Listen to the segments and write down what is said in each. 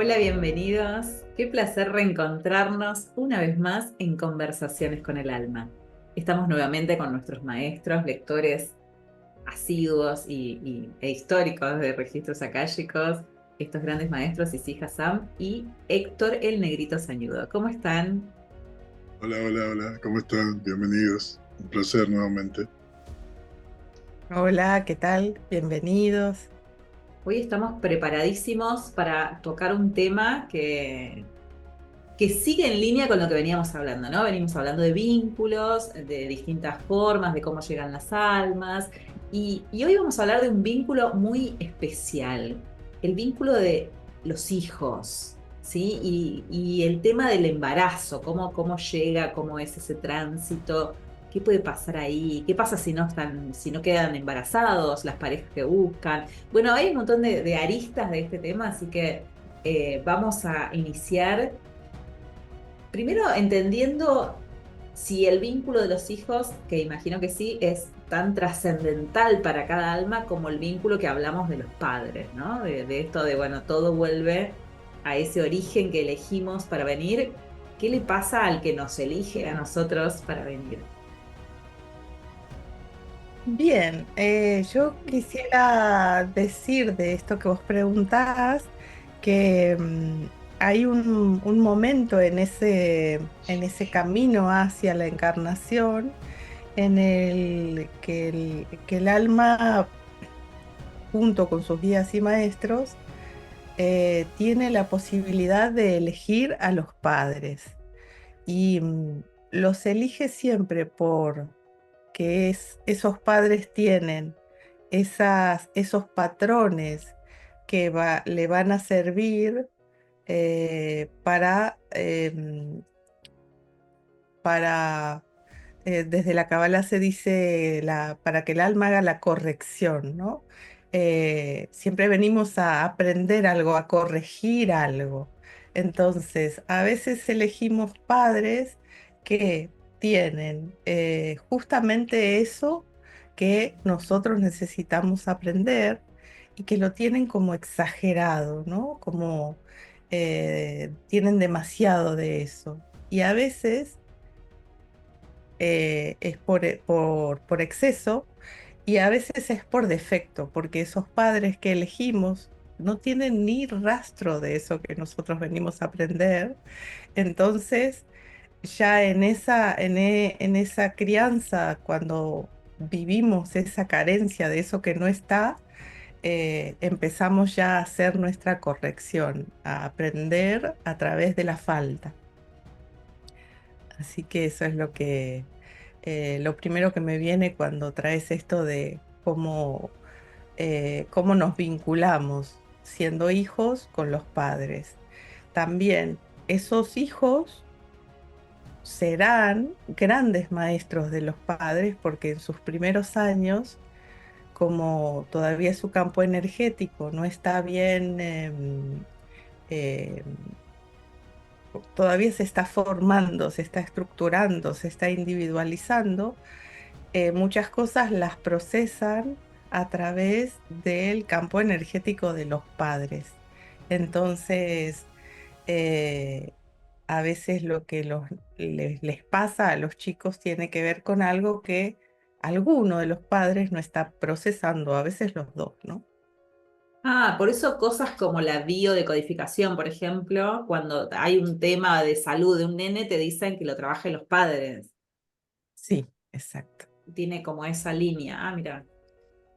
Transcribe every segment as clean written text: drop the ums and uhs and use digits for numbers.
Hola, bienvenidos. Qué placer reencontrarnos una vez más en Conversaciones con el Alma. Estamos nuevamente con nuestros maestros, lectores asiduos e históricos de registros akáshicos, estos grandes maestros Isi Hassam y Héctor el Negrito Sañudo. ¿Cómo están? Hola, hola, hola, ¿cómo están? Bienvenidos. Un placer nuevamente. Hola, ¿qué tal? Bienvenidos. Hoy estamos preparadísimos para tocar un tema que sigue en línea con lo que veníamos hablando, ¿no? Venimos hablando de vínculos, de distintas formas, de cómo llegan las almas, y hoy vamos a hablar de un vínculo muy especial, el vínculo de los hijos, ¿sí? Y el tema del embarazo, cómo llega, cómo es ese tránsito, qué puede pasar ahí, qué pasa si no quedan embarazados, las parejas que buscan. Bueno, hay un montón de aristas de este tema, así que vamos a iniciar. Primero, entendiendo si el vínculo de los hijos, que imagino que sí, es tan trascendental para cada alma como el vínculo que hablamos de los padres, ¿no? De esto de, bueno, todo vuelve a ese origen que elegimos para venir. ¿Qué le pasa al que nos elige a nosotros para venir? Bien, yo quisiera decir de esto que vos preguntás que hay un momento en ese camino hacia la encarnación en el que el alma, junto con sus guías y maestros, tiene la posibilidad de elegir a los padres y los elige siempre por esos padres tienen esos patrones que le van a servir para desde la Cábala se dice, para que el alma haga la corrección, ¿no? Siempre venimos a aprender algo, a corregir algo. Entonces, a veces elegimos padres que tienen justamente eso que nosotros necesitamos aprender y que lo tienen como exagerado, ¿no? Como tienen demasiado de eso. Y a veces es por exceso y a veces es por defecto, porque esos padres que elegimos no tienen ni rastro de eso que nosotros venimos a aprender. Entonces, ya en esa crianza, cuando vivimos esa carencia de eso que no está, empezamos ya a hacer nuestra corrección, a aprender a través de la falta. Así que eso es lo primero que me viene cuando traes esto de cómo nos vinculamos siendo hijos con los padres. También esos hijos serán grandes maestros de los padres porque en sus primeros años, como todavía su campo energético no está bien, em, todavía se está formando, se está estructurando, se está individualizando, muchas cosas las procesan a través del campo energético de los padres. Entonces, eh, a veces lo que les pasa a los chicos tiene que ver con algo que alguno de los padres no está procesando, a veces los dos, ¿no? Ah, por eso cosas como la biodecodificación, por ejemplo, cuando hay un tema de salud de un nene, te dicen que lo trabajen los padres. Sí, exacto. Tiene como esa línea. Ah, mira.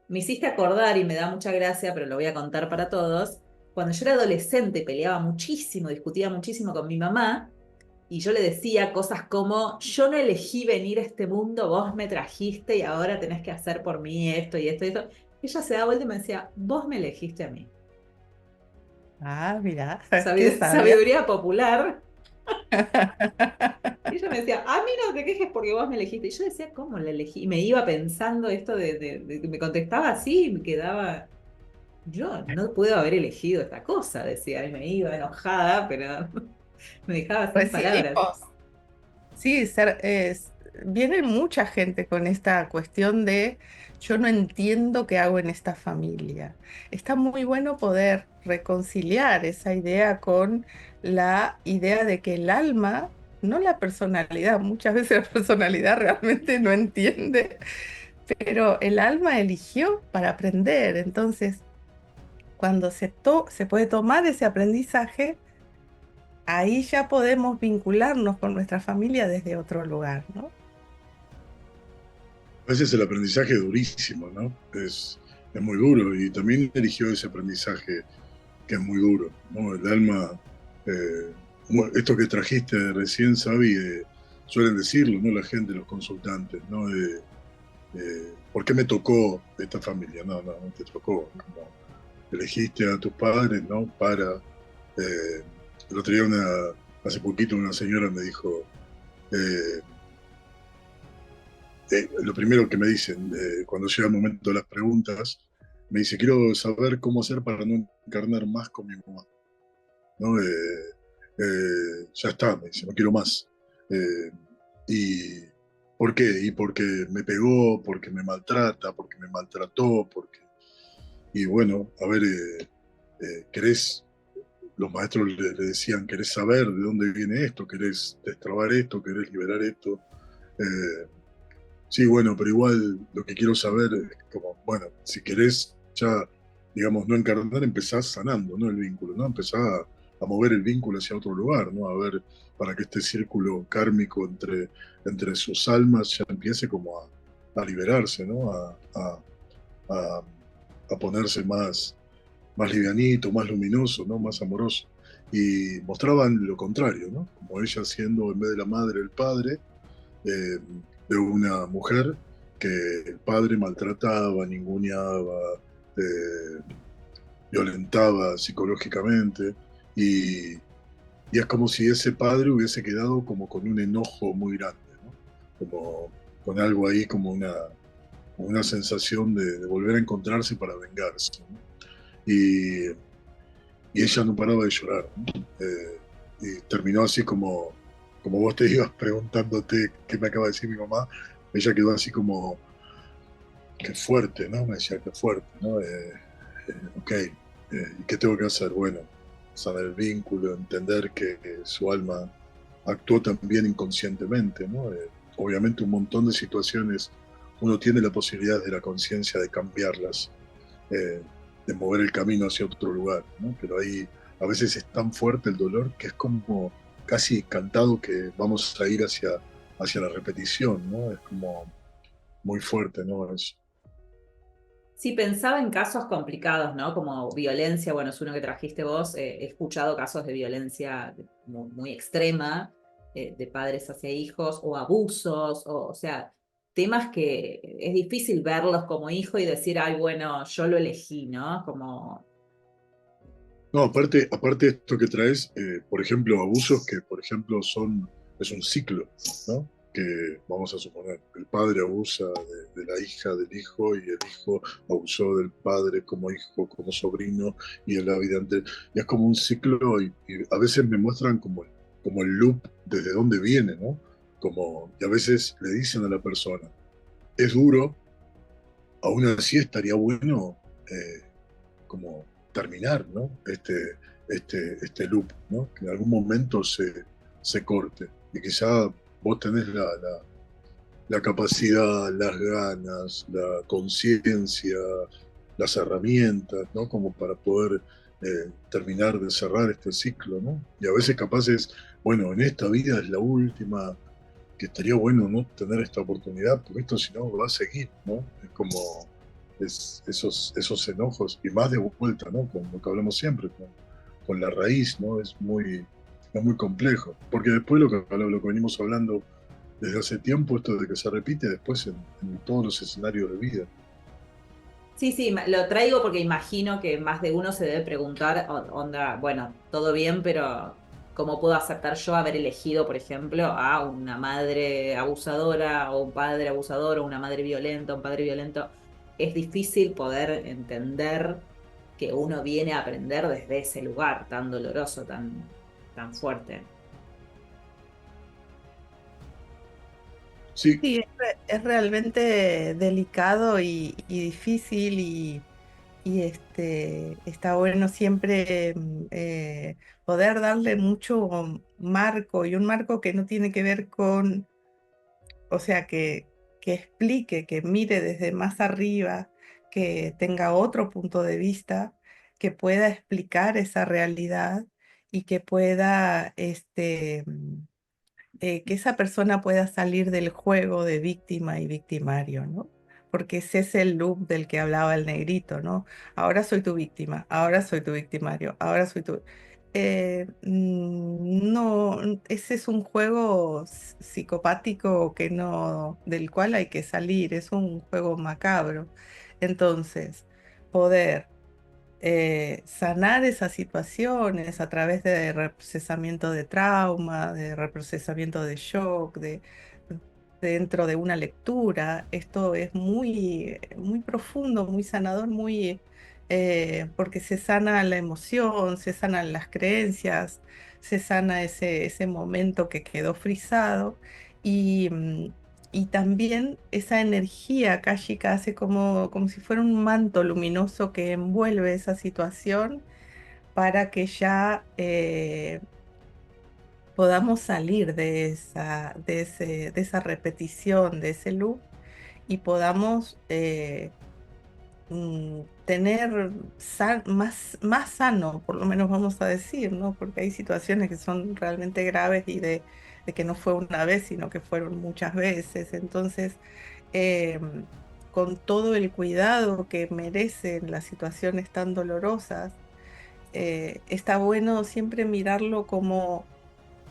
Me hiciste acordar y me da mucha gracia, pero lo voy a contar para todos. Cuando yo era adolescente peleaba muchísimo, discutía muchísimo con mi mamá y yo le decía cosas como, yo no elegí venir a este mundo, vos me trajiste y ahora tenés que hacer por mí esto y esto y esto. Ella se da vuelta y me decía, vos me elegiste a mí. Ah, mira, qué sabia. Sabiduría popular. Y ella me decía, a mí no te quejes porque vos me elegiste. Y yo decía, ¿cómo la elegí? Y me iba pensando esto de que me contestaba así y me quedaba. Yo no puedo haber elegido esta cosa, decía, y me iba enojada, pero me dejaba sin palabras. Recibimos. Sí, viene mucha gente con esta cuestión de yo no entiendo qué hago en esta familia. Está muy bueno poder reconciliar esa idea con la idea de que el alma, no la personalidad, muchas veces la personalidad realmente no entiende, pero el alma eligió para aprender. Entonces, cuando se puede tomar ese aprendizaje, ahí ya podemos vincularnos con nuestra familia desde otro lugar, ¿no? A veces el aprendizaje es durísimo, ¿no? Es muy duro y también eligió ese aprendizaje que es muy duro, ¿no? El alma, eh, esto que trajiste recién, Sabi, suelen decirlo, ¿no? La gente, los consultantes, ¿no? ¿Por qué me tocó esta familia? No, no, no te tocó. Como elegiste a tus padres, ¿no? Eh, el otro día, hace poquito, una señora me dijo, eh, lo primero que me dicen cuando llega el momento de las preguntas, me dice, quiero saber cómo hacer para no encarnar más con mi mamá. ¿No? Ya está, me dice, no quiero más. Eh, ¿Y por qué? Y porque me pegó, porque me maltrata, porque me maltrató, porque... Y bueno, a ver, ¿querés? Los maestros le decían, ¿querés saber de dónde viene esto? ¿Querés destrabar esto? ¿Querés liberar esto? Eh, Sí, bueno, pero igual lo que quiero saber es como, bueno, si querés ya, digamos, no encarnar, empezás sanando, ¿no? El vínculo, ¿no? Empezás a mover el vínculo hacia otro lugar, ¿no? A ver, para que este círculo kármico entre sus almas ya empiece como a liberarse, ¿no? A, a ponerse más livianito, más luminoso, ¿no? Más amoroso. Y mostraban lo contrario, ¿no? Como ella siendo, en vez de la madre, el padre, eh, de una mujer que el padre maltrataba, ninguneaba, eh, violentaba psicológicamente y, y, es como si ese padre hubiese quedado como con un enojo muy grande, ¿no? Como con algo ahí, como una sensación de volver a encontrarse para vengarse, ¿no? y, y ella no paraba de llorar, ¿no? Y terminó así como vos te ibas preguntándote qué me acaba de decir mi mamá, ella quedó así como, qué fuerte, ¿no? Me decía, qué fuerte, ¿no? Ok, ¿y qué tengo que hacer? Bueno, saber el vínculo, entender que su alma actuó también inconscientemente, ¿no? Obviamente un montón de situaciones uno tiene la posibilidad de la conciencia de cambiarlas, eh, de mover el camino hacia otro lugar, ¿no? Pero ahí a veces es tan fuerte el dolor que es como casi cantado que vamos a ir hacia la repetición, ¿no? Es como muy fuerte, ¿no? Sí, pensaba en casos complicados, ¿no? Como violencia, bueno, es uno que trajiste vos. He escuchado casos de violencia muy, muy extrema, de padres hacia hijos, o abusos, o sea, temas que es difícil verlos como hijo y decir, ay, bueno, yo lo elegí, ¿no? Como, No, aparte de esto que traes, por ejemplo, abusos que, por ejemplo, es un ciclo, ¿no? Que vamos a suponer, el padre abusa de la hija del hijo y el hijo abusó del padre como hijo, como sobrino y en la vida anterior. Y es como un ciclo y a veces me muestran como el loop desde dónde viene, ¿no? Y a veces le dicen a la persona, es duro, aún así estaría bueno como terminar, ¿no? Este loop, ¿no? Que en algún momento se corte. Y quizá vos tenés la capacidad, las ganas, la conciencia, las herramientas, ¿no? Como para poder terminar de cerrar este ciclo, ¿no? Y a veces capaz es, bueno, en esta vida es la última, que estaría bueno no tener esta oportunidad, porque esto si no va a seguir, ¿no? Es como esos enojos, y más de vuelta, ¿no? Con lo que hablamos siempre, con la raíz, ¿no? Es muy complejo, porque después lo que venimos hablando desde hace tiempo, esto de que se repite después en todos los escenarios de vida. sí, sí, lo traigo porque imagino que más de uno se debe preguntar, onda, bueno, todo bien, pero ¿cómo puedo aceptar yo haber elegido, por ejemplo, a una madre abusadora o un padre abusador o una madre violenta, un padre violento? Es difícil poder entender que uno viene a aprender desde ese lugar tan doloroso, tan fuerte. Sí, Sí, es realmente delicado y difícil y está bueno siempre poder darle mucho marco y un marco que no tiene que ver con, o sea, que explique, que mire desde más arriba, que tenga otro punto de vista, que pueda explicar esa realidad y que pueda, que esa persona pueda salir del juego de víctima y victimario, ¿no? Porque ese es el loop del que hablaba el negrito, ¿no? Ahora soy tu víctima, ahora soy tu victimario, ahora soy tu... no, ese es un juego psicopático que no, del cual hay que salir, es un juego macabro. Entonces, poder sanar esas situaciones a través de reprocesamiento de trauma, de reprocesamiento de shock, dentro de una lectura. Esto es muy, muy profundo, muy sanador, porque se sana la emoción, se sanan las creencias, se sana ese momento que quedó frisado y también esa energía káshica hace como si fuera un manto luminoso que envuelve esa situación para que ya podamos salir de esa repetición, de ese loop y podamos tener más sano, por lo menos vamos a decir, ¿no? Porque hay situaciones que son realmente graves y de que no fue una vez, sino que fueron muchas veces. Entonces, con todo el cuidado que merecen las situaciones tan dolorosas, está bueno siempre mirarlo como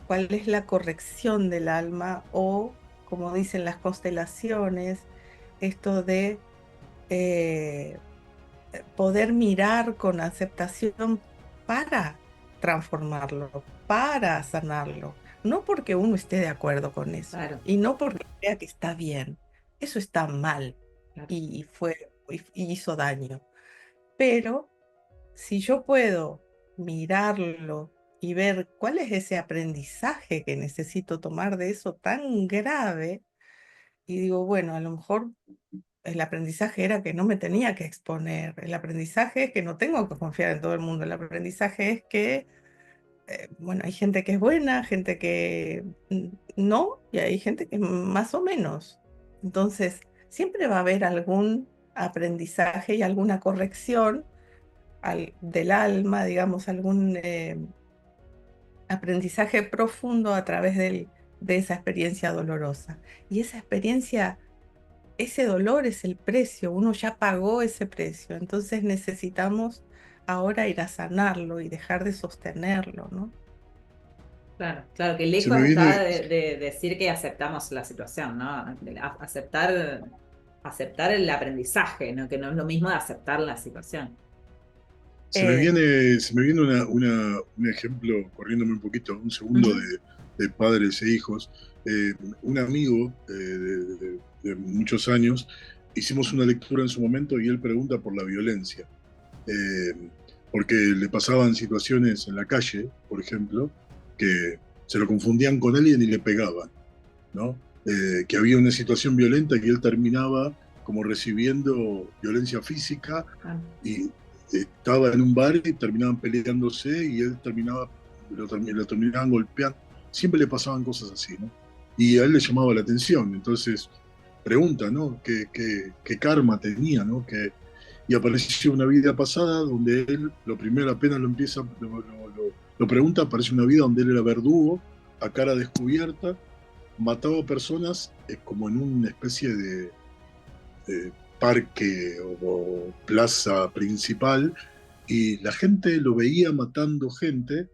cuál es la corrección del alma o, como dicen las constelaciones, esto de eh, poder mirar con aceptación para transformarlo, para sanarlo, no porque uno esté de acuerdo con eso Claro, y no porque crea que está bien, eso está mal claro. y hizo daño, pero si yo puedo mirarlo y ver cuál es ese aprendizaje que necesito tomar de eso tan grave, y digo, bueno, a lo mejor el aprendizaje era que no me tenía que exponer. El aprendizaje es que no tengo que confiar en todo el mundo. El aprendizaje es que, bueno, hay gente que es buena, gente que no, y hay gente que más o menos. Entonces, siempre va a haber algún aprendizaje y alguna corrección del alma, digamos, algún aprendizaje profundo a través de esa experiencia dolorosa. Y esa experiencia, ese dolor es el precio, uno ya pagó ese precio, entonces necesitamos ahora ir a sanarlo y dejar de sostenerlo, ¿no? Claro, claro, que se lejos me está viene, de decir que aceptamos la situación, ¿no? Aceptar el aprendizaje, ¿no? Que no es lo mismo de aceptar la situación. Eh, se me viene un ejemplo, corriéndome un poquito, un segundo Ujú. de padres e hijos. Un amigo de muchos años, hicimos una lectura en su momento y él pregunta por la violencia. eh, Porque le pasaban situaciones en la calle, por ejemplo, que se lo confundían con alguien y le pegaban, ¿no? Que había una situación violenta y él terminaba como recibiendo violencia física Ah, y estaba en un bar y terminaban peleándose y él lo terminaban golpeando. Siempre le pasaban cosas así, ¿no? Y a él le llamaba la atención, entonces pregunta, ¿no? ¿Qué karma tenía, ¿no? Y apareció una vida pasada donde él, lo primero apenas lo empieza, lo pregunta, aparece una vida donde él era verdugo, a cara descubierta, mataba personas como en una especie de parque o plaza principal, y la gente lo veía matando gente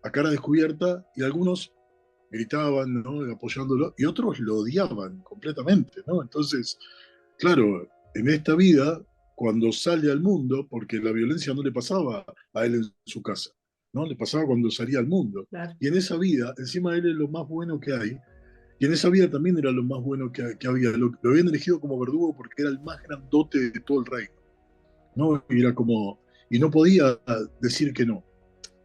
a cara descubierta, y algunos gritaban, ¿no? Apoyándolo, y otros lo odiaban completamente, ¿no? Entonces, claro, en esta vida, cuando sale al mundo, porque la violencia no le pasaba a él en su casa, ¿no? Le pasaba cuando salía al mundo. claro, Y en esa vida, encima él es lo más bueno que hay, y en esa vida también era lo más bueno que había. Lo habían elegido como verdugo porque era el más grandote de todo el reino, ¿no? Y era como, y no podía decir que no.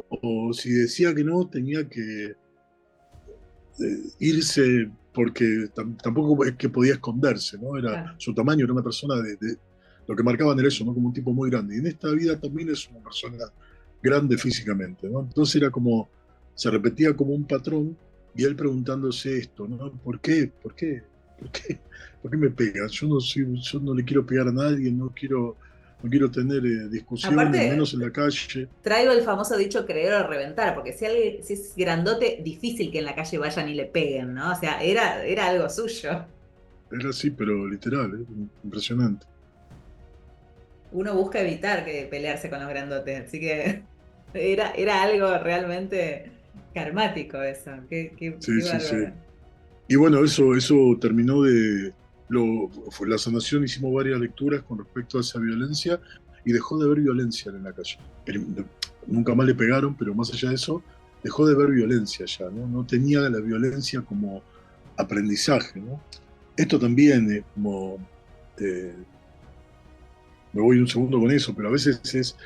O si decía que no, tenía que irse porque tampoco es que podía esconderse, ¿no? Era Claro. su tamaño, era una persona lo que marcaban era eso, ¿no? Como un tipo muy grande. Y en esta vida también es una persona grande físicamente, ¿no? Entonces era como, se repetía como un patrón y él preguntándose esto, ¿no? ¿Por qué? ¿Por qué? ¿Por qué? ¿Por qué me pegan? Yo no le quiero pegar a nadie, no quiero tener discusiones, Aparte, menos en la calle. traigo el famoso dicho creer o reventar, porque si es grandote, difícil que en la calle vayan y le peguen, ¿no? O sea, era algo suyo. Era así, pero literal, impresionante. Uno busca evitar que pelearse con los grandotes, así que era algo realmente karmático eso. Sí, Qué sí, sí. bárbaro. Y bueno, eso terminó fue la sanación, hicimos varias lecturas con respecto a esa violencia y dejó de haber violencia en la calle. Nunca más le pegaron, pero más allá de eso, dejó de haber violencia ya, ¿no? No tenía la violencia como aprendizaje, ¿no? Esto también, eh, me voy un segundo con eso, pero a veces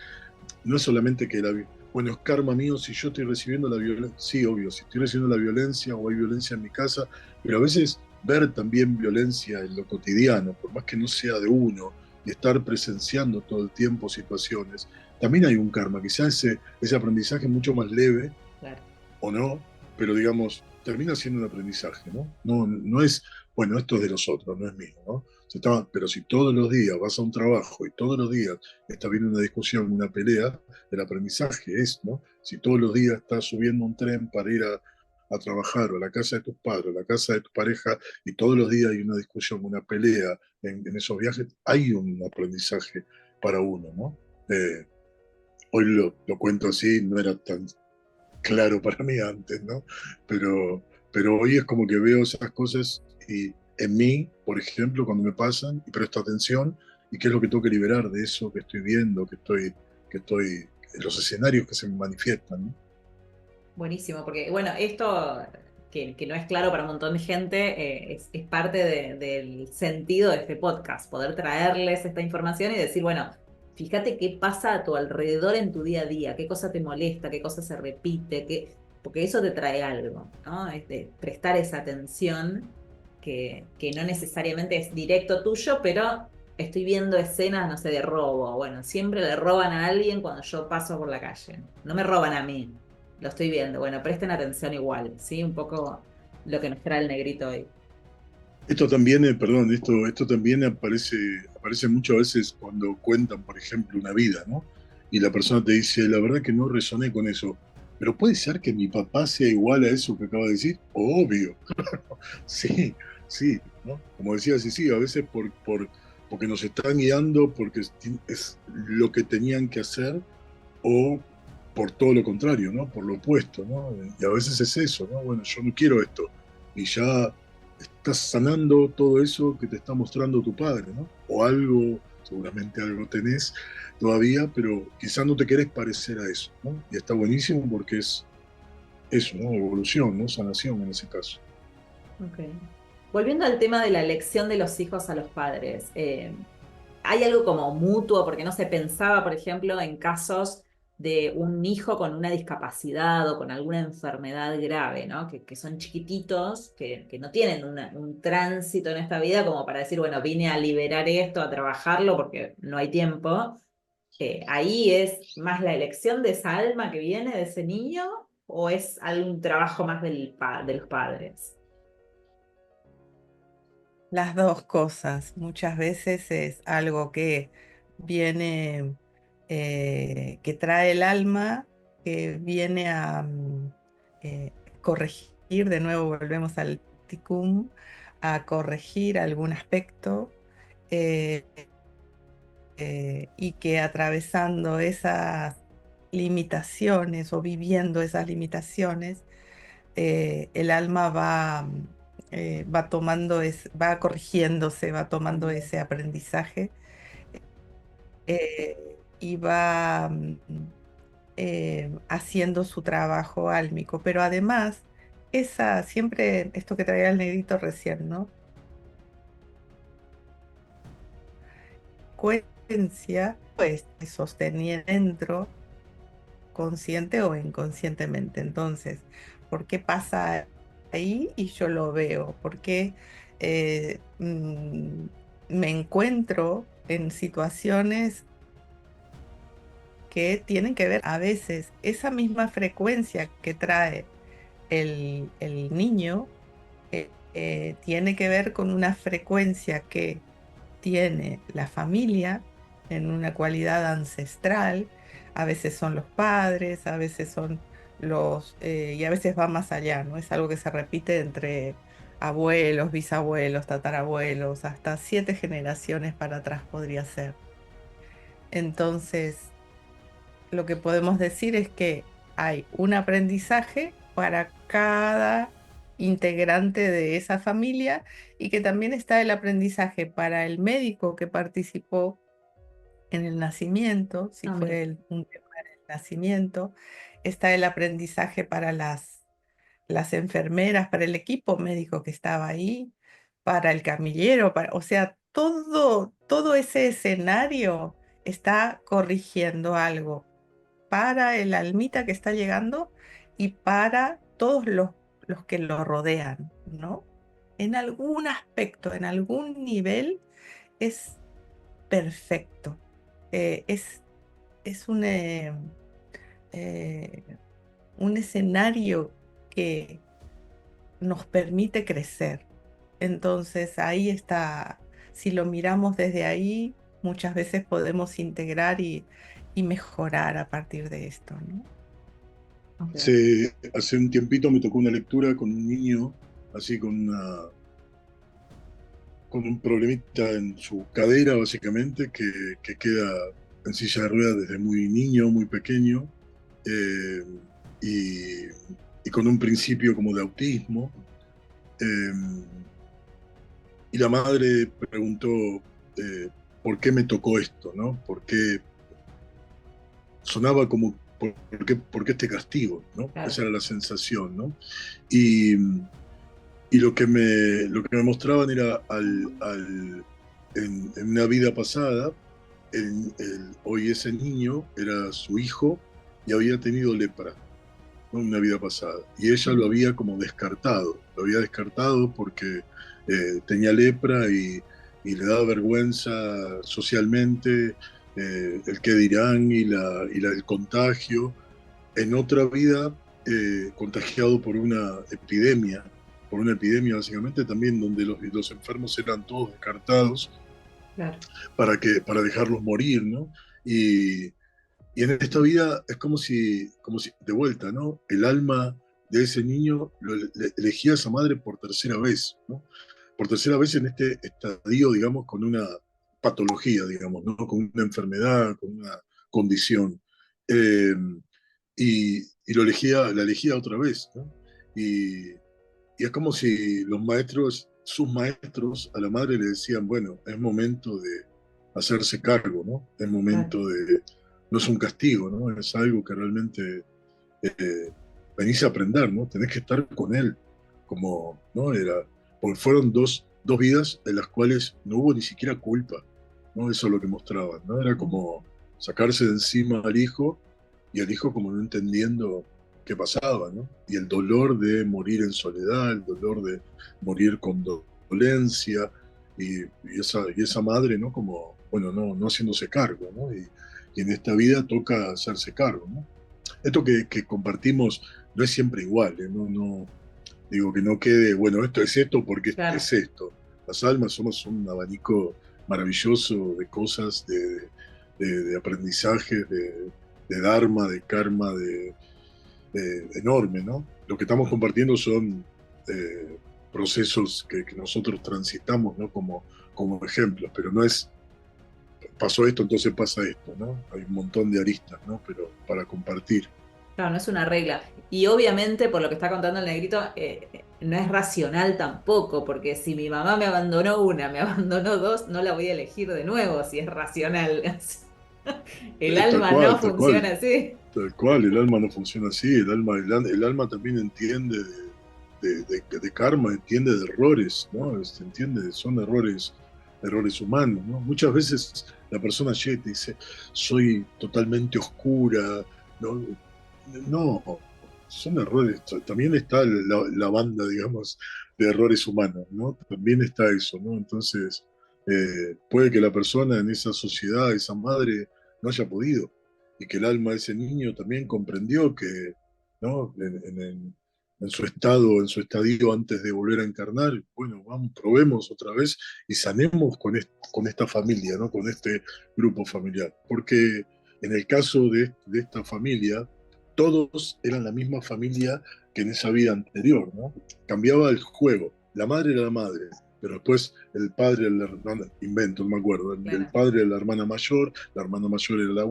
no es solamente que bueno, es karma mío si yo estoy recibiendo la violencia, sí, obvio, si estoy recibiendo la violencia o hay violencia en mi casa, pero a veces ver también violencia en lo cotidiano, por más que no sea de uno, y estar presenciando todo el tiempo situaciones, también hay un karma, quizás ese aprendizaje es mucho más leve Claro. o no, pero digamos, termina siendo un aprendizaje, ¿no? No es, bueno, esto es de los otros, no es mío, ¿no? Pero si todos los días vas a un trabajo y todos los días está viendo una discusión, una pelea, el aprendizaje es, ¿no? Si todos los días estás subiendo un tren para ir a trabajar o a la casa de tus padres, o a la casa de tu pareja, y todos los días hay una discusión, una pelea en esos viajes, hay un aprendizaje para uno, ¿no? Hoy lo cuento así, no era tan claro para mí antes, ¿no? Pero hoy es como que veo esas cosas y en mí, por ejemplo, cuando me pasan y presto atención y qué es lo que tengo que liberar de eso que estoy viendo, que estoy en los escenarios que se me manifiestan, ¿no? Buenísimo, porque bueno, esto que no es claro para un montón de gente, es parte del sentido de este podcast, poder traerles esta información y decir, bueno, fíjate qué pasa a tu alrededor en tu día a día, qué cosa te molesta, qué cosa se repite, porque eso te trae algo, ¿no? Es de prestar esa atención que no necesariamente es directo tuyo, pero estoy viendo escenas, no sé, de robo. Bueno, siempre le roban a alguien cuando yo paso por la calle. No me roban a mí. Lo estoy viendo. Bueno, presten atención igual, ¿sí? Un poco lo que nos trae el negrito hoy. Esto también, perdón, esto también aparece muchas veces cuando cuentan, por ejemplo, una vida, ¿no? Y la persona te dice, la verdad que no resoné con eso. Pero puede ser que mi papá sea igual a eso que acaba de decir. Obvio. Sí, sí, ¿no? Como decía sí, a veces porque nos están guiando, porque es lo que tenían que hacer, o por todo lo contrario, ¿no? Por lo opuesto, ¿no? Y a veces es eso, ¿no? Bueno, yo no quiero esto. Y ya estás sanando todo eso que te está mostrando tu padre, ¿no? O algo, seguramente algo tenés todavía, pero quizás no te querés parecer a eso, ¿no? Y está buenísimo porque es eso, ¿no? Evolución, ¿no? Sanación en ese caso. Ok. Volviendo al tema de la elección de los hijos a los padres, hay algo como mutuo, porque no se pensaba, por ejemplo, en casos de un hijo con una discapacidad o con alguna enfermedad grave, ¿no? Que son chiquititos, que no tienen un tránsito en esta vida como para decir, bueno, vine a liberar esto, a trabajarlo porque no hay tiempo. ¿Ahí es más la elección de esa alma que viene de ese niño o es algún trabajo más de los padres? Las dos cosas. Muchas veces es algo que viene, que trae el alma, que viene a corregir, de nuevo volvemos al ticum, a corregir algún aspecto, eh, y que atravesando esas limitaciones o viviendo esas limitaciones, el alma va tomando, va corrigiéndose, va tomando ese aprendizaje, y va haciendo su trabajo álmico. Pero además, siempre, esto que traía el negrito recién, ¿no? Coherencia, pues, se sostenía dentro, consciente o inconscientemente. Entonces, ¿por qué pasa ahí y yo lo veo, porque me encuentro en situaciones que tienen que ver a veces esa misma frecuencia que trae el niño, tiene que ver con una frecuencia que tiene la familia en una cualidad ancestral. A veces son los padres, a veces son y a veces va más allá, ¿no? Es algo que se repite entre abuelos, bisabuelos, tatarabuelos, hasta 7 generaciones para atrás podría ser. Entonces, lo que podemos decir es que hay un aprendizaje para cada integrante de esa familia y que también está el aprendizaje para el médico que participó en el nacimiento, si Ah, mira. fue un tema del nacimiento, está el aprendizaje para las enfermeras, para el equipo médico que estaba ahí, para el camillero, o sea, todo ese escenario está corrigiendo algo para el almita que está llegando y para todos los que lo rodean, ¿no? En algún aspecto, en algún nivel, es perfecto. Eh, es, es eh, un escenario que nos permite crecer. Entonces ahí está, si lo miramos desde ahí, muchas veces podemos integrar y mejorar a partir de esto, ¿no? Ok. Hace un tiempito me tocó una lectura con un niño, así con un problemita en su cadera, básicamente, que queda en silla de ruedas desde muy niño, muy pequeño, eh, y, y con un principio como de autismo. Eh, y la madre preguntó, ¿por qué me tocó esto? ¿No? ¿Por qué sonaba como, por qué este castigo? ¿No? Claro. Esa era la sensación, ¿no? Y, y lo que me mostraban era en una vida pasada, hoy ese niño era su hijo y había tenido lepra, ¿no? En una vida pasada. Y ella lo Mm. había como descartado, lo había descartado porque tenía lepra y le daba vergüenza socialmente, el qué dirán el contagio. En otra vida, contagiado por una epidemia básicamente también, donde los enfermos eran todos descartados Claro. para dejarlos morir, ¿no? Y, y en esta vida es como si, de vuelta, ¿no? El alma de ese niño elegía a esa madre por tercera vez, ¿no? Por tercera vez en este estadio, digamos, con una patología, digamos, ¿no? Con una enfermedad, con una condición. Eh, y la elegía otra vez, ¿no? Y, y es como si los maestros, sus maestros, a la madre le decían, bueno, es momento de hacerse cargo, ¿no? Es Claro. momento de, no es un castigo, ¿no? Es algo que realmente eh, venís a aprender, ¿no? Tenés que estar con él, como, ¿no? Porque fueron dos vidas en las cuales no hubo ni siquiera culpa, ¿no? Eso es lo que mostraban, ¿no? Era como sacarse de encima al hijo y el hijo como no entendiendo qué pasaba, ¿no? Y el dolor de morir en soledad, el dolor de morir con dolencia, y esa madre, ¿no? Como, bueno, no haciéndose cargo, ¿no? Y en esta vida toca hacerse cargo, ¿no? Esto que compartimos no es siempre igual, ¿eh? Digo que no quede, bueno, esto es esto porque Claro. es esto. Las almas somos un abanico maravilloso de cosas, de aprendizaje, de dharma, de karma, enorme, ¿no? Lo que estamos compartiendo son procesos que nosotros transitamos, ¿no? Como ejemplos, pero no es pasó esto, entonces pasa esto, ¿no? Hay un montón de aristas, ¿no? Pero para compartir. Claro, no es una regla. Y obviamente, por lo que está contando el negrito, no es racional tampoco, porque si mi mamá me abandonó una, me abandonó dos, no la voy a elegir de nuevo si es racional. El alma no Tal funciona cual, así. tal cual, el alma no funciona así, el alma también entiende de karma, entiende de errores, ¿no? Entiende, son errores humanos, ¿no? Muchas veces la persona llega y te dice, soy totalmente oscura, ¿no? No, son errores. También está la banda, digamos, de errores humanos, ¿no? También está eso, ¿no? Entonces, puede que la persona en esa sociedad, esa madre, no haya podido, y que el alma de ese niño también comprendió que, ¿no? En su estado, en su estadio antes de volver a encarnar, bueno, vamos, probemos otra vez y sanemos con esta familia, ¿no? Con este grupo familiar. Porque en el caso de esta familia, todos eran la misma familia que en esa vida anterior, ¿no? Cambiaba el juego. La madre era la madre, pero después el padre era la hermana, invento, no me acuerdo, el Claro. padre era la hermana mayor era la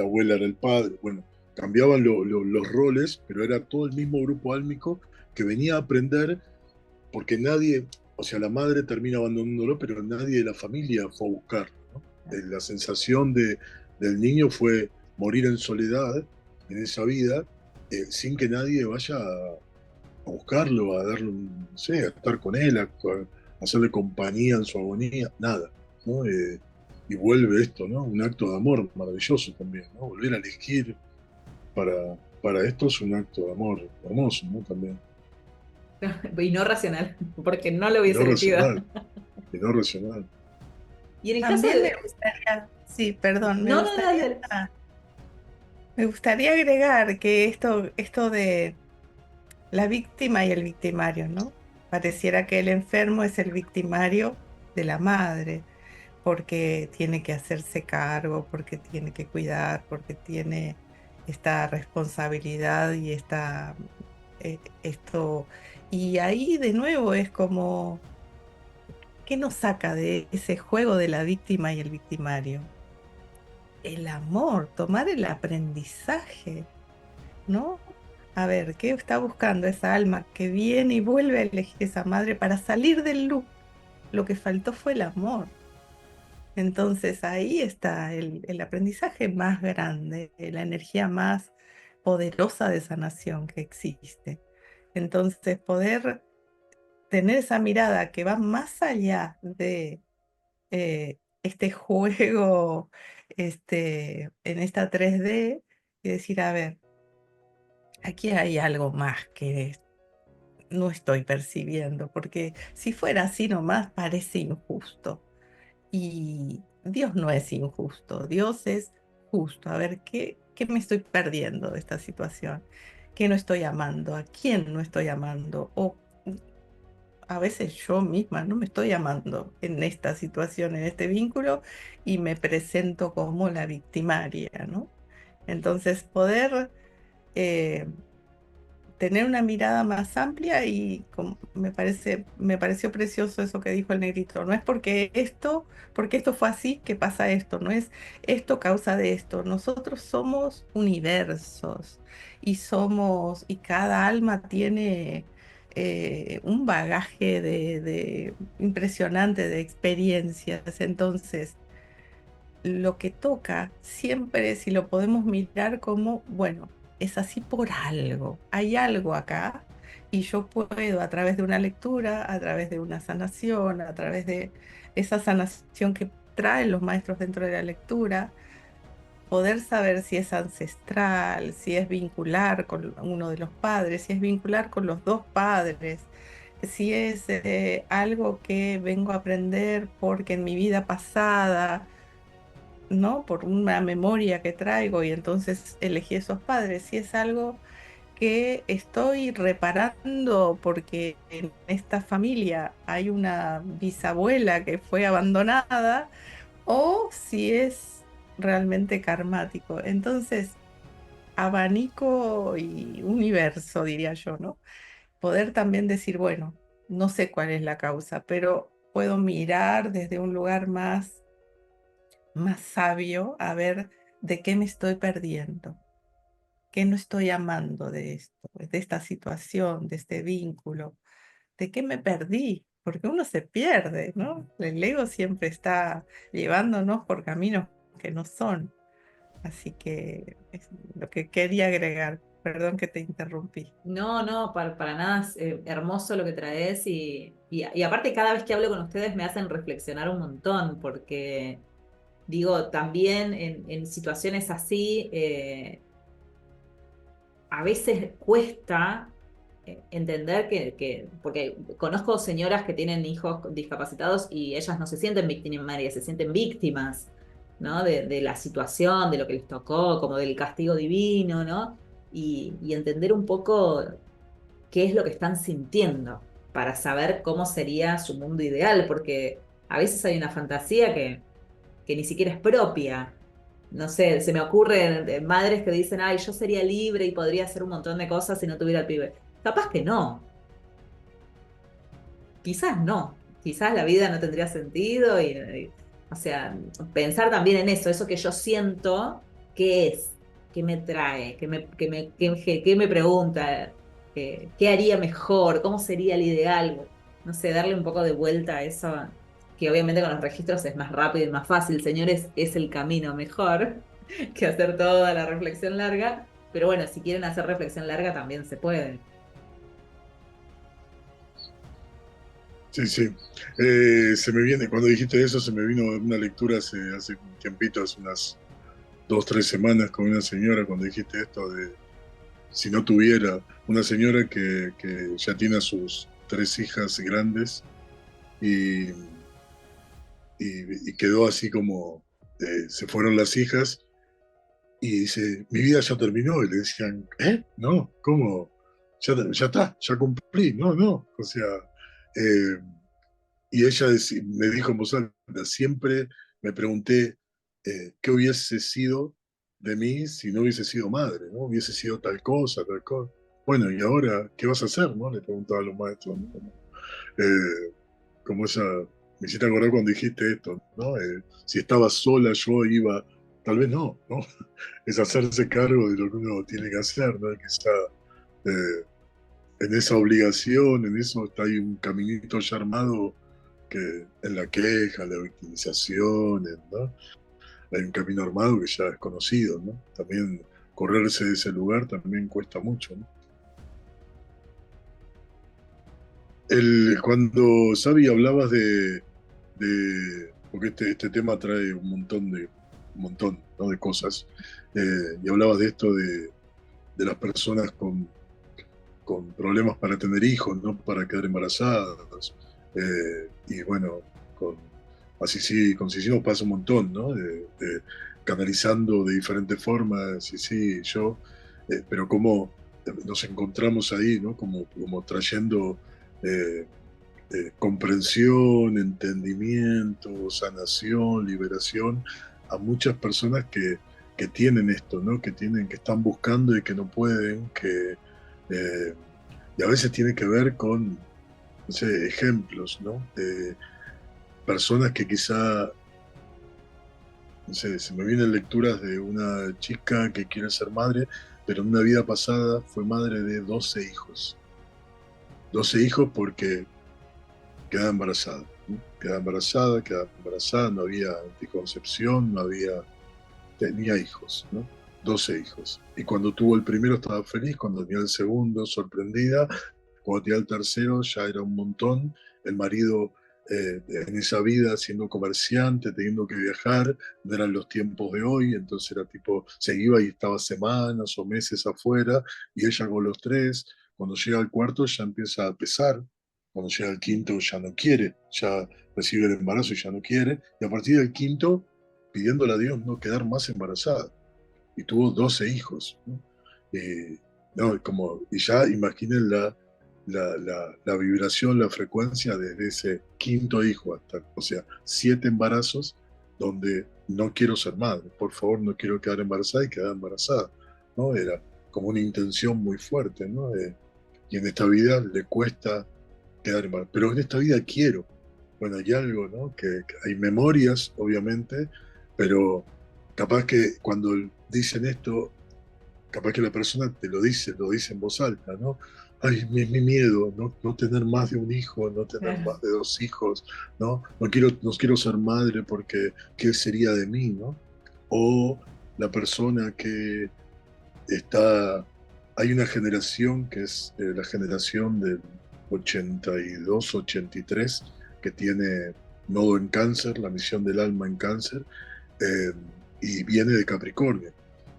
abuela era el padre, bueno, cambiaban los roles, pero era todo el mismo grupo álmico que venía a aprender porque nadie, o sea, la madre termina abandonándolo, pero nadie de la familia fue a buscarlo, ¿no? La sensación del niño fue morir en soledad en esa vida, sin que nadie vaya a buscarlo, a darle, no sé, a estar con él, a hacerle compañía en su agonía, nada, ¿no? Y vuelve esto, ¿no? Un acto de amor maravilloso también, ¿no? Volver a elegir para esto es un acto de amor hermoso, ¿no? También. Y no racional, porque no lo Y hubiese no elegido. racional, y no racional. Y en el caso También me de... gustaría, sí, perdón, No, no, dale, dale. me gustaría agregar que esto de la víctima y el victimario, ¿no? Pareciera que el enfermo es el victimario de la madre, porque tiene que hacerse cargo, porque tiene que cuidar, porque tiene esta responsabilidad y esto. Y ahí de nuevo es como, ¿qué nos saca de ese juego de la víctima y el victimario? El amor, tomar el aprendizaje, ¿no? A ver, ¿qué está buscando esa alma que viene y vuelve a elegir esa madre para salir del loop? Lo que faltó fue el amor. Entonces ahí está el aprendizaje más grande, la energía más poderosa de sanación que existe. Entonces poder tener esa mirada que va más allá de este juego en esta 3D y decir, a ver, aquí hay algo más que no estoy percibiendo, porque si fuera así nomás parece injusto. Y Dios no es injusto, Dios es justo. A ver, ¿qué me estoy perdiendo de esta situación? ¿Qué no estoy amando? ¿A quién no estoy amando? O a veces yo misma no me estoy amando en esta situación, en este vínculo, y me presento como la victimaria, ¿no? Entonces, poder eh, tener una mirada más amplia y me pareció precioso eso que dijo el negrito. No es porque esto fue así que pasa esto, no es esto causa de esto. Nosotros somos universos y cada alma tiene un bagaje de impresionante de experiencias. Entonces, lo que toca siempre, si lo podemos mirar como, bueno, es así por algo, hay algo acá y yo puedo a través de una lectura, a través de una sanación, a través de esa sanación que traen los maestros dentro de la lectura, poder saber si es ancestral, si es vincular con uno de los padres, si es vincular con los dos padres, si es algo que vengo a aprender porque en mi vida pasada, ¿no? Por una memoria que traigo y entonces elegí esos padres. Si es algo que estoy reparando porque en esta familia hay una bisabuela que fue abandonada o si es realmente karmático. Entonces, abanico y universo, diría yo, ¿no? Poder también decir, bueno, no sé cuál es la causa, pero puedo mirar desde un lugar más sabio a ver de qué me estoy perdiendo, qué no estoy amando de esto, de esta situación, de este vínculo, de qué me perdí, porque uno se pierde, ¿no? El ego siempre está llevándonos por caminos que no son. Así que es lo que quería agregar. Perdón que te interrumpí. No, no, para nada es hermoso lo que traes y aparte cada vez que hablo con ustedes me hacen reflexionar un montón porque digo, también en situaciones así, a veces cuesta entender porque conozco señoras que tienen hijos discapacitados y ellas no se sienten victimarias, se sienten víctimas, ¿no? De la situación, de lo que les tocó, como del castigo divino, ¿no? Y entender un poco qué es lo que están sintiendo para saber cómo sería su mundo ideal, porque a veces hay una fantasía que ni siquiera es propia. No sé, se me ocurren madres que dicen, ay, yo sería libre y podría hacer un montón de cosas si no tuviera el pibe. Capaz que no, quizás no, quizás la vida no tendría sentido o sea, pensar también en eso que yo siento, ¿qué es? ¿Qué me trae? ¿Qué me pregunta? ¿Qué haría mejor? ¿Cómo sería el ideal? No sé, darle un poco de vuelta a eso, que obviamente con los registros es más rápido y más fácil, señores, es el camino mejor que hacer toda la reflexión larga, pero bueno, si quieren hacer reflexión larga también se puede. Sí, sí. Se me viene, cuando dijiste eso, se me vino una lectura hace un tiempito, hace unas 2, 3 semanas con una señora, cuando dijiste esto de si no tuviera una señora que ya tiene a sus 3 hijas grandes y, y quedó así como, se fueron las hijas y dice, mi vida ya terminó. Y le decían, ¿eh? No, ¿cómo? Ya está, ya cumplí. No, no. O sea, eh, y ella me dijo en voz alta, siempre me pregunté qué hubiese sido de mí si no hubiese sido madre, ¿no? Hubiese sido tal cosa, tal cosa. Bueno, ¿y ahora qué vas a hacer, no? Le preguntaba a los maestros, ¿no? Eh, como esa, me hiciste acordar cuando dijiste esto, ¿no? Si estaba sola yo iba, tal vez no, ¿no? Es hacerse cargo de lo que uno tiene que hacer, ¿no? Quizá eh, en esa obligación, en eso está ahí un caminito ya armado que en la queja, la victimización, ¿no? Hay un camino armado que ya es conocido, ¿no? También correrse de ese lugar también cuesta mucho, ¿no? Cuando, Sabi, hablabas porque este tema trae un montón, ¿no? De cosas, y hablabas de esto de las personas con problemas para tener hijos, ¿no? Para quedar embarazadas. Y bueno, con, así sí, con Sisi nos pasa un montón, ¿no? Canalizando de diferentes formas, sí, yo, pero cómo nos encontramos ahí, ¿no? Como trayendo eh, comprensión, entendimiento, sanación, liberación a muchas personas que tienen esto, ¿no? Que están buscando y que no pueden, eh, y a veces tiene que ver con, no sé, ejemplos, ¿no? Personas que quizá, no sé, se me vienen lecturas de una chica que quiere ser madre, pero en una vida pasada fue madre de 12 hijos. 12 hijos porque quedaba embarazada, ¿no? Quedaba embarazada, no había anticoncepción, no había, tenía hijos, ¿no? 12 hijos. Y cuando tuvo el primero estaba feliz, cuando tenía el segundo, sorprendida, cuando tenía el tercero ya era un montón. El marido en esa vida siendo comerciante, teniendo que viajar, no eran los tiempos de hoy, entonces era tipo, se iba y estaba semanas o meses afuera, y ella con los tres, cuando llega al cuarto ya empieza a pesar, cuando llega al quinto ya no quiere, ya recibe el embarazo y ya no quiere, y a partir del quinto pidiéndole a Dios no quedar más embarazada. Y tuvo 12 hijos, ¿no? No, y ya imaginen la vibración, la frecuencia desde ese quinto hijo hasta, o sea, 7 embarazos donde no quiero ser madre, por favor, no quiero quedar embarazada y quedar embarazada, ¿no? Era como una intención muy fuerte, ¿no? Y en esta vida le cuesta quedar embarazada, pero en esta vida quiero. Bueno, hay algo, ¿no? Que hay memorias, obviamente, pero capaz que cuando dicen esto, capaz que la persona te lo dice en voz alta, ¿no? Ay, mi miedo, no tener más de un hijo, no tener Claro. más de 2 hijos, ¿no? No quiero ser madre porque ¿qué sería de mí, ¿no? O la persona que está, hay una generación que es la generación del 82, 83, que tiene nodo en cáncer, la misión del alma en cáncer, eh, y viene de Capricornio.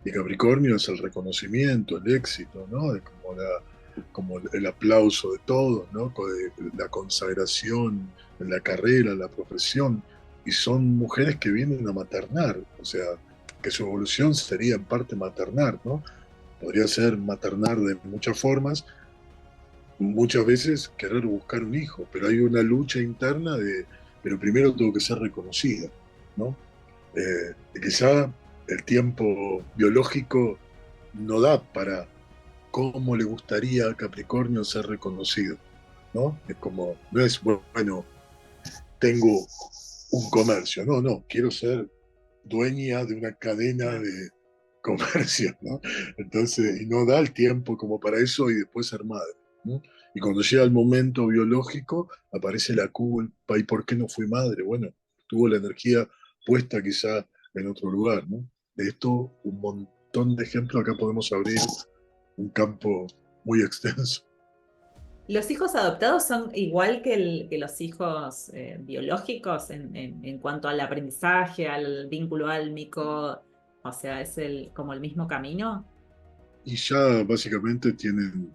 Y Capricornio es el reconocimiento, el éxito, ¿no? Es como, como el aplauso de todos, ¿no? La consagración en la carrera, la profesión. Y son mujeres que vienen a maternar, o sea, que su evolución sería en parte maternar, ¿no? Podría ser maternar de muchas formas, muchas veces querer buscar un hijo, pero hay una lucha interna de, pero primero tengo que ser reconocida, ¿no? Quizá el tiempo biológico no da para cómo le gustaría a Capricornio ser reconocido, ¿no? Es como, no es, bueno, tengo un comercio, no, no, quiero ser dueña de una cadena de comercio, ¿no? Entonces, y no da el tiempo como para eso y después ser madre, ¿no? Y cuando llega el momento biológico, aparece la culpa, ¿y por qué no fui madre? Bueno, tuvo la energía puesta quizá en otro lugar, ¿no? De esto, un montón de ejemplos, acá podemos abrir un campo muy extenso. ¿Los hijos adoptados son igual que, que los hijos biológicos en cuanto al aprendizaje, al vínculo álmico? O sea, ¿es como el mismo camino? Y ya básicamente tienen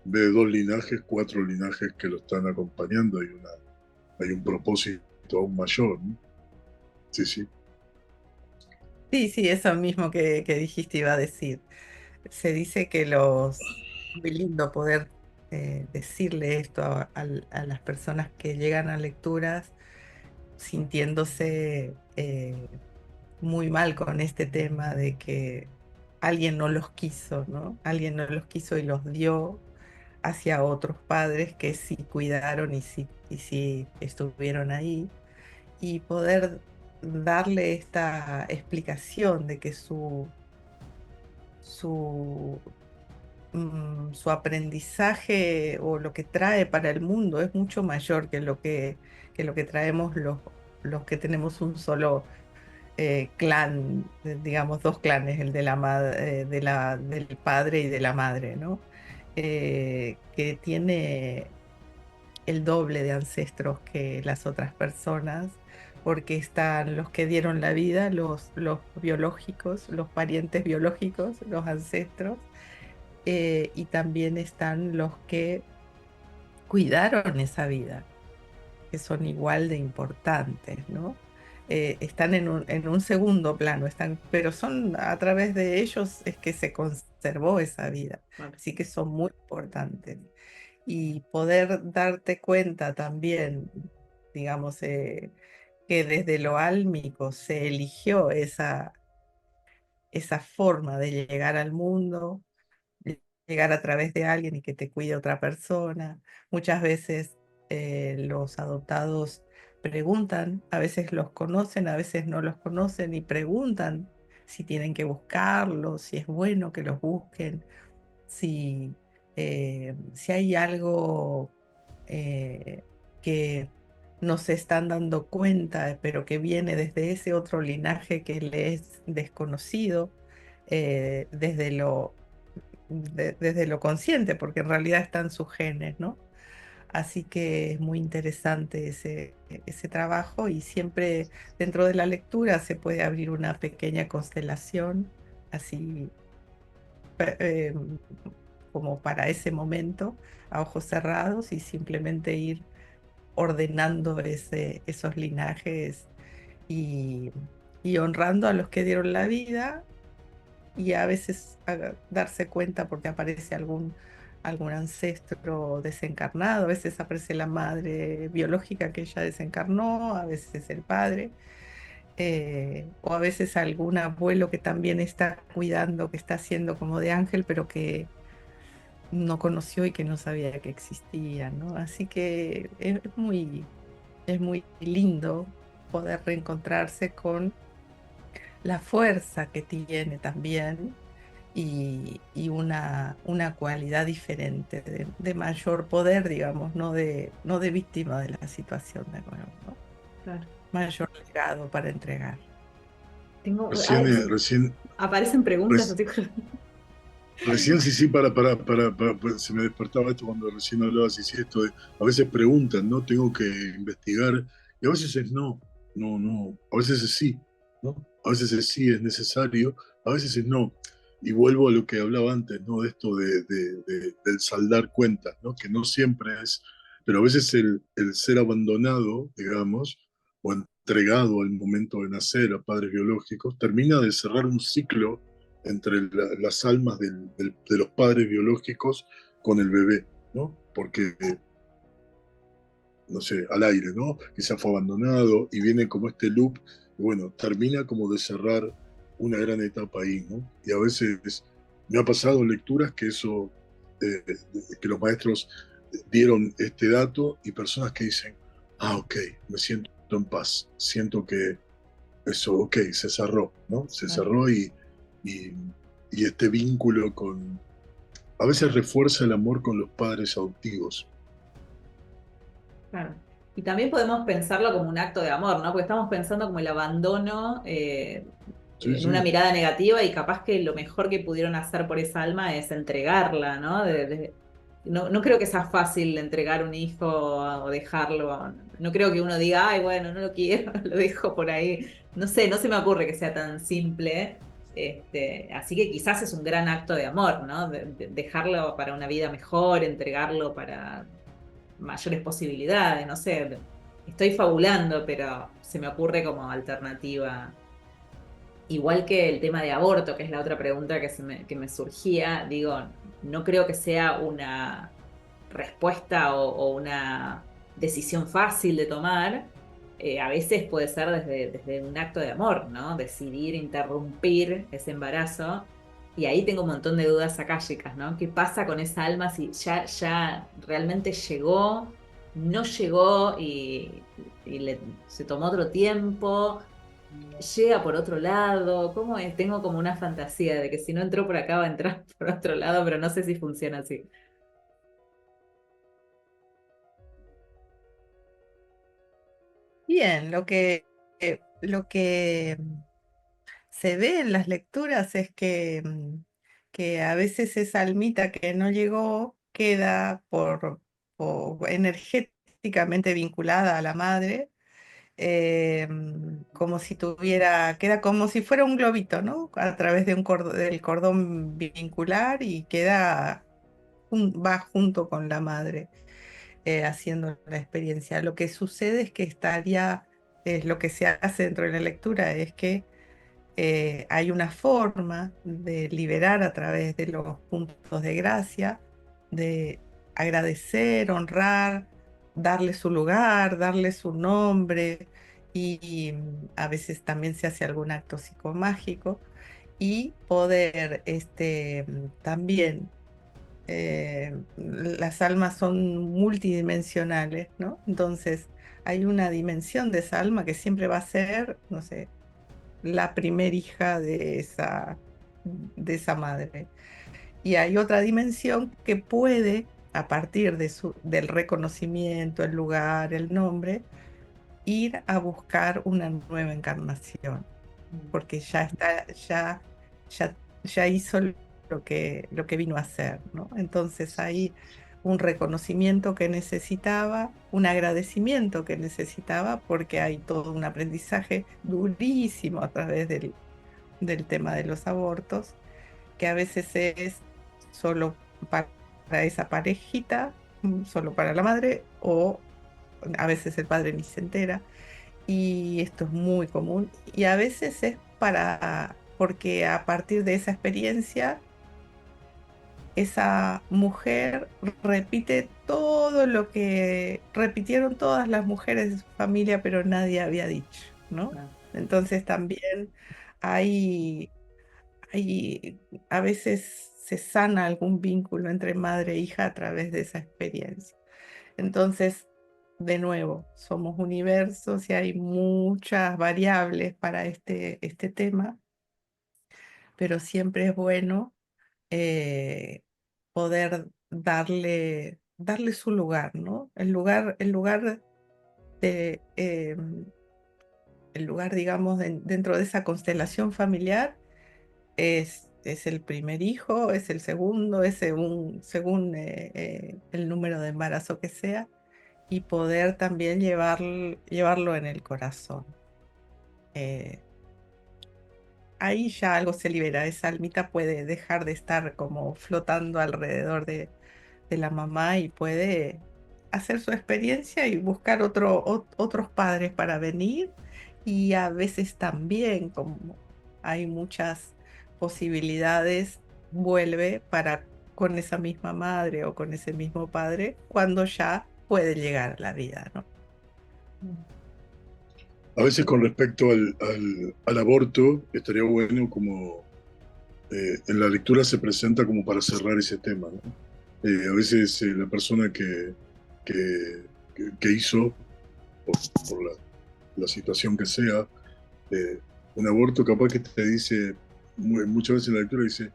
de dos linajes, cuatro linajes que lo están acompañando. Hay un propósito aún mayor, ¿no? Sí, sí. Sí, sí, eso mismo que dijiste iba a decir. Se dice que muy lindo poder decirle esto a las personas que llegan a lecturas sintiéndose muy mal con este tema de que alguien no los quiso, ¿no? Alguien no los quiso y los dio hacia otros padres que sí cuidaron y sí estuvieron ahí. Y poder darle esta explicación de que su, su aprendizaje o lo que trae para el mundo es mucho mayor que lo que traemos los que tenemos un solo clan, digamos dos clanes, el de del padre y de la madre, ¿no? Que tiene el doble de ancestros que las otras personas, porque están los que dieron la vida, los biológicos, los parientes biológicos, los ancestros, y también están los que cuidaron esa vida, que son igual de importantes, ¿no? Están en un segundo plano, pero son a través de ellos es que se conservó esa vida, Bueno, así que son muy importantes. Y poder darte cuenta también, digamos, que desde lo álmico se eligió esa forma de llegar al mundo, llegar a través de alguien y que te cuide otra persona. Muchas veces los adoptados preguntan, a veces los conocen, a veces no los conocen y preguntan si tienen que buscarlos, si es bueno que los busquen, si, si hay algo que no se están dando cuenta, pero que viene desde ese otro linaje que le es desconocido, desde desde lo consciente, porque en realidad están sus genes, ¿no? Así que es muy interesante ese trabajo y siempre dentro de la lectura se puede abrir una pequeña constelación, así eh, como para ese momento, a ojos cerrados y simplemente ir ordenando esos linajes y, y honrando a los que dieron la vida y a veces darse cuenta porque aparece algún ancestro desencarnado, a veces aparece la madre biológica que ya desencarnó, a veces el padre, o a veces algún abuelo que también está cuidando, que está haciendo como de ángel, pero que no conoció y que no sabía que existía, ¿no? Así que es muy lindo poder reencontrarse con la fuerza que tiene también y una cualidad diferente, de mayor poder, digamos, no de víctima de la situación de nuevo, ¿no? claro. Mayor legado para entregar. Recién, recién, Aparecen preguntas así. recién sí, sí, pues, se me despertaba esto cuando recién hablabas y sí, esto de, a veces preguntan, ¿no? Tengo que investigar, y a veces es no, no, no, a veces es sí, ¿no? A veces es sí, es necesario, a veces es no. Y vuelvo a lo que hablaba antes, ¿no? De esto del saldar cuentas, ¿no? Que no siempre es, pero a veces el ser abandonado, digamos, o entregado al momento de nacer a padres biológicos, termina de cerrar un ciclo entre las almas de los padres biológicos con el bebé, ¿no? Porque, no sé, al aire, ¿no? Quizá fue abandonado y viene como este loop, y bueno, termina como de cerrar una gran etapa ahí, ¿no? Y a veces me ha pasado en lecturas que eso, que los maestros dieron este dato y personas que dicen, ah, ok, me siento en paz, siento que eso, ok, se cerró, ¿no? Se Claro, cerró y, y este vínculo con, a veces refuerza el amor con los padres adoptivos. claro. Y también podemos pensarlo como un acto de amor, ¿no? Porque estamos pensando como el abandono Sí, en una sí, mirada negativa y capaz que lo mejor que pudieron hacer por esa alma es entregarla, ¿no? No, no creo que sea fácil entregar un hijo o dejarlo. No creo que uno diga, ay, bueno, no lo quiero, lo dejo por ahí. No sé, no se me ocurre que sea tan simple. Así que quizás es un gran acto de amor, ¿no? Dejarlo para una vida mejor, entregarlo para mayores posibilidades, no sé. Estoy fabulando, pero se me ocurre como alternativa. Igual que el tema de aborto, que es la otra pregunta que me surgía, digo, no creo que sea una respuesta o una decisión fácil de tomar. A veces puede ser desde un acto de amor, ¿no? Decidir interrumpir ese embarazo. Y ahí tengo un montón de dudas akáshicas, ¿no? ¿Qué pasa con esa alma si ya realmente llegó, no llegó y se tomó otro tiempo? Llega por otro lado, ¿cómo es? Tengo como una fantasía de que si no entró por acá va a entrar por otro lado, pero no sé si funciona así. Bien, lo que se ve en las lecturas es que a veces esa almita que no llegó queda por energéticamente vinculada a la madre, como si queda como si fuera un globito, ¿no? A través de del cordón vincular y va junto con la madre, haciendo la experiencia. Lo que sucede es que lo que se hace dentro de la lectura es que hay una forma de liberar a través de los puntos de gracia, de agradecer, honrar, darle su lugar, darle su nombre y a veces también se hace algún acto psicomágico y poder también las almas son multidimensionales, ¿no? Entonces hay una dimensión de esa alma que siempre va a ser, no sé, la primer hija de esa madre. Y hay otra dimensión que puede, a partir del reconocimiento, el lugar, el nombre, ir a buscar una nueva encarnación, porque ya, ya hizo lo que vino a hacer, ¿no? Entonces hay un reconocimiento que necesitaba, un agradecimiento que necesitaba, porque hay todo un aprendizaje durísimo a través del tema de los abortos, que a veces es solo para esa parejita, solo para la madre, o a veces el padre ni se entera, y esto es muy común, y a veces es porque a partir de esa experiencia, esa mujer repite todo lo que repitieron todas las mujeres de su familia, pero nadie había dicho, ¿no? Ah, Entonces también hay hay, a veces se sana algún vínculo entre madre e hija a través de esa experiencia. Entonces, de nuevo, somos universos y hay muchas variables para este tema, pero siempre es bueno eh, poder darle su lugar, ¿no? De, el lugar, digamos, dentro de esa constelación familiar es el primer hijo, es el segundo, es según el número de embarazo que sea, y poder también llevarlo en el corazón. Eh, ahí ya algo se libera, esa almita puede dejar de estar como flotando alrededor de la mamá y puede hacer su experiencia y buscar otros padres para venir. Y a veces también, como hay muchas posibilidades, vuelve para con esa misma madre o con ese mismo padre cuando ya puede llegar a la vida, ¿no? A veces con respecto al aborto, estaría bueno como en la lectura se presenta como para cerrar ese tema, ¿no? A veces la persona que, que hizo, por la situación que sea, un aborto capaz que te dice, muchas veces en la lectura dice,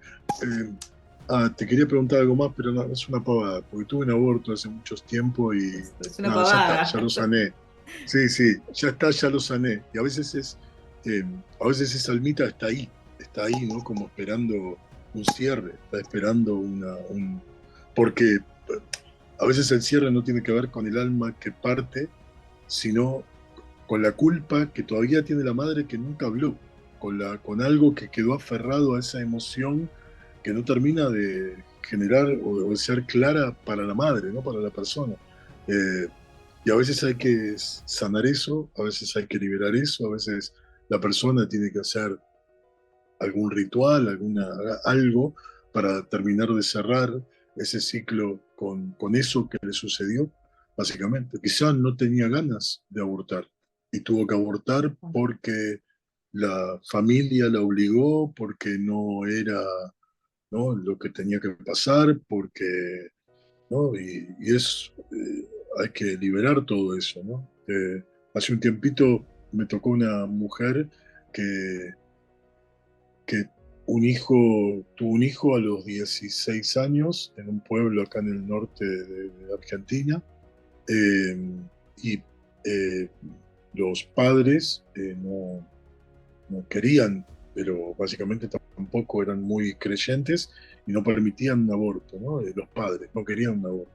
te quería preguntar algo más, pero no, es una pavada, porque tuve un aborto hace muchos tiempos y Es una nada, ya está, ya pavada. lo sané. Sí, sí, ya está, ya lo sané. Y eh, a veces esa almita está ahí, ¿no? Como esperando un cierre, está esperando porque a veces el cierre no tiene que ver con el alma que parte, sino con la culpa que todavía tiene la madre que nunca habló, con algo que quedó aferrado a esa emoción que no termina de generar o de ser clara para la madre, ¿no? Para la persona. Eh, y a veces hay que sanar eso, a veces hay que liberar eso, a veces la persona tiene que hacer algún ritual, algo para terminar de cerrar ese ciclo con eso que le sucedió, básicamente. Quizá no tenía ganas de abortar y tuvo que abortar porque la familia la obligó, porque no era, ¿no?, lo que tenía que pasar, porque, ¿no? Hay que liberar todo eso, ¿no? Hace un tiempito me tocó una mujer que que tuvo un hijo a los 16 años en un pueblo acá en el norte de Argentina, eh, y eh, los padres no querían, pero básicamente tampoco eran muy creyentes y no permitían un aborto, ¿no? Los padres no querían un aborto.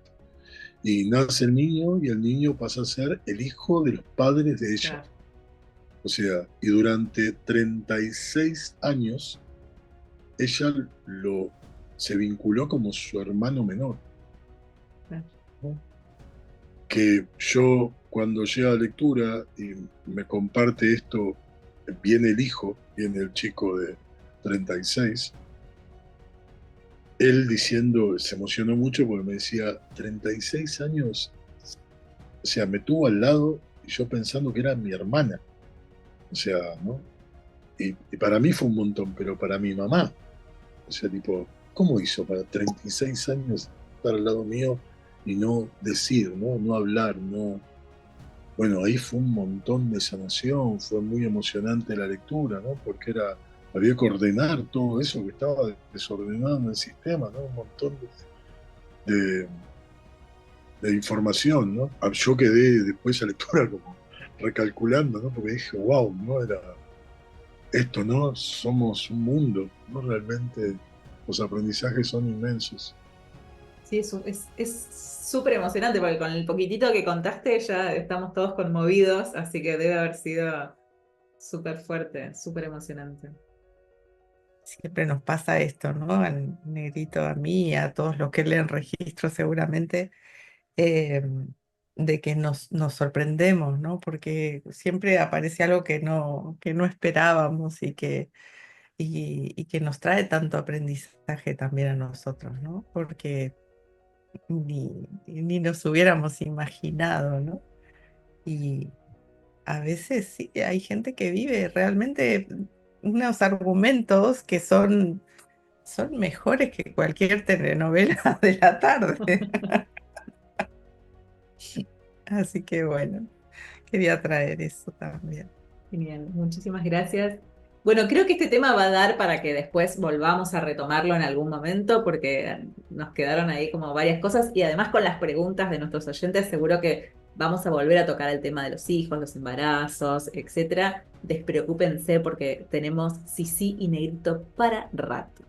Y nace el niño y el niño pasa a ser el hijo de los padres de ella. Claro. O sea, y durante 36 años ella se vinculó como su hermano menor, ¿no? Que yo cuando llega a lectura y me comparte esto, viene el hijo, viene el chico de 36, él diciendo, se emocionó mucho porque me decía, 36 años, o sea, me tuvo al lado y yo pensando que era mi hermana, o sea, ¿no? Y para mí fue un montón, pero para mi mamá, o sea, tipo, ¿cómo hizo para 36 años estar al lado mío y no decir, no hablar, no? Bueno, ahí fue un montón de sanación, fue muy emocionante la lectura, ¿no? Porque había que ordenar todo eso que estaba desordenado en el sistema, ¿no? Un montón de, de información, ¿no? Yo quedé después de la lectura como recalculando, ¿no? Porque dije, wow, ¿no? Era esto, ¿no? Somos un mundo, ¿no? Realmente los aprendizajes son inmensos. Sí, es súper emocionante porque con el poquitito que contaste ya estamos todos conmovidos, así que debe haber sido súper fuerte, súper emocionante. Siempre nos pasa esto, ¿no? Al negrito, a mí, a todos los que leen registro seguramente, eh, de que nos sorprendemos, ¿no? Porque siempre aparece algo que no esperábamos y que nos trae tanto aprendizaje también a nosotros, ¿no? Porque ni nos hubiéramos imaginado, ¿no? Y a veces sí, hay gente que vive realmente unos argumentos que son mejores que cualquier telenovela de la tarde. Así que bueno, quería traer eso también. Genial, muchísimas gracias. Bueno, creo que este tema va a dar para que después volvamos a retomarlo en algún momento porque nos quedaron ahí como varias cosas y además con las preguntas de nuestros oyentes seguro que vamos a volver a tocar el tema de los hijos, los embarazos, etcétera. Despreocúpense porque tenemos Sisi y Negrito para rato.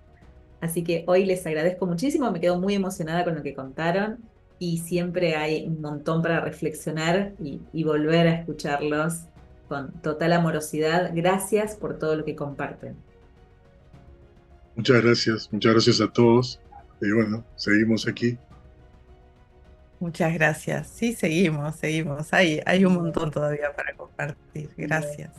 Así que hoy les agradezco muchísimo, me quedo muy emocionada con lo que contaron y siempre hay un montón para reflexionar y volver a escucharlos con total amorosidad. Gracias por todo lo que comparten. muchas gracias a todos. Y bueno, seguimos aquí. Muchas gracias. Sí, seguimos, seguimos. Hay un montón todavía para compartir. Gracias.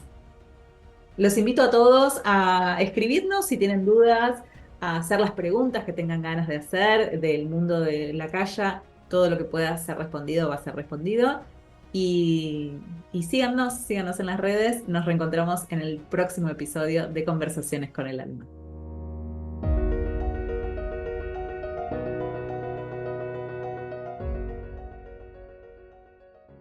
Los invito a todos a escribirnos si tienen dudas, a hacer las preguntas que tengan ganas de hacer del mundo de la calle. Todo lo que pueda ser respondido va a ser respondido. Y síganos en las redes. Nos reencontramos en el próximo episodio de Conversaciones con el Alma.